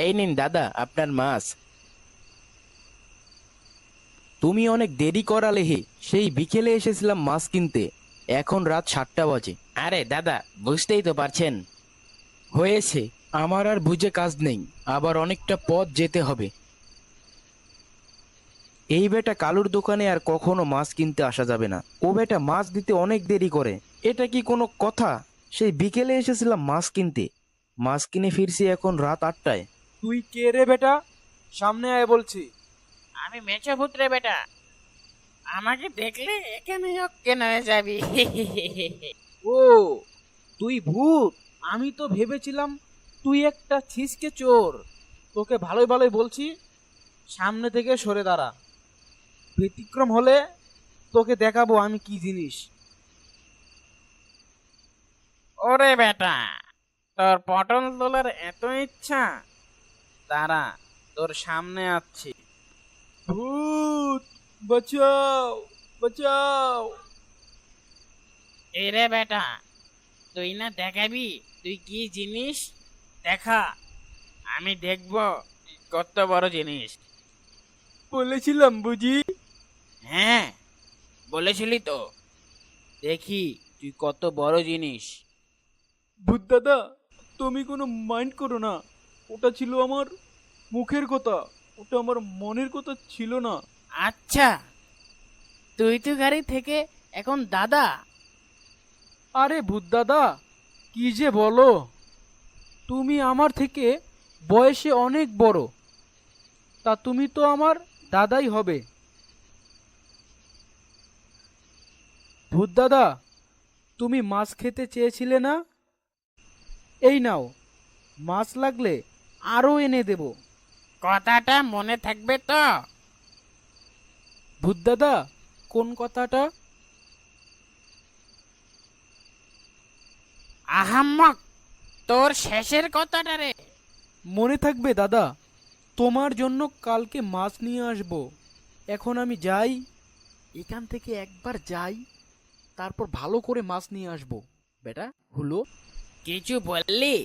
এই নিন দাদা আপনার মাছ। তুমি অনেক দেরি করালে হে, সেই বিকেলে এসেছিলাম মাছ কিনতে, এখন রাত 7টা বাজে। আরে দাদা, বুঝতেই তো পারছেন। হয়েছে, আমার আর বুঝে কাজ নেই, আবার অনেকটা পথ যেতে হবে। এই বেটা কালুর দোকানে আর কখনো মাছ কিনতে আসা যাবে না। ও বেটা মাছ দিতে অনেক দেরি করে, এটা কি কোনো কথা? সেই বিকেলে এসেছিলাম মাছ কিনতে, মাছ কিনে ফিরছি এখন রাত 8টায়। তুই কে রে বেটা? সামনে আয় বলছি। আমি মেছো ভূত রে বেটা। আমাকে দেখলে এখানে অজ্ঞান হয়ে যাবি। ও, তুই ভূত? আমি তো ভেবেছিলাম তুই একটা ছিচকে চোর। তোকে ভালোই ভালোই বলছি, সামনে থেকে সরে দাঁড়া। ব্যতিক্রম হলে তোকে দেখাবো আমি কি জিনিস। ওরে বেটা, তোর পটল তোলার এত ইচ্ছা? দাঁড়া, তোর সামনে আসছি। ভূত, বাঁচাও, বাঁচাও। এই রে বেটা, তুই না দেখাবি তুই কি জিনিস? দেখা, আমি দেখব কত বড় জিনিস। বলেছিলাম বুঝি। হ্যাঁ, বলেছিলি তো। দেখি তুই কত বড় জিনিস। ভূত দাদা, তুমি কোনো মাইন্ড করো না। ওটা ছিল আমার মুখের কথা, ওটা আমার মনের কথা ছিল না। আচ্ছা, তুই তো গাড়ি থেকে এখন দাদা। আরে ভূত দাদা, কি যে বলো! তুমি আমার থেকে বয়সে অনেক বড়, তা তুমি তো আমার দাদাই হবে। ভূত দাদা, তুমি মাছ খেতে চেয়েছিলে না? এই নাও, মাছ লাগলে আরো এনে দেব। কথাটা মনে থাকবে তো? ভূত দাদা, কোন কথাটা? আহাম্মক, তোর শেষের কথাটা রে। মনে থাকবে দাদা, তোমার জন্য কালকে মাছ নিয়ে আসবো। এখন আমি যাই, এখান থেকে একবার যাই, তারপর ভালো করে মাছ নিয়ে আসবো। বেটা, হলো? কিছু বললি?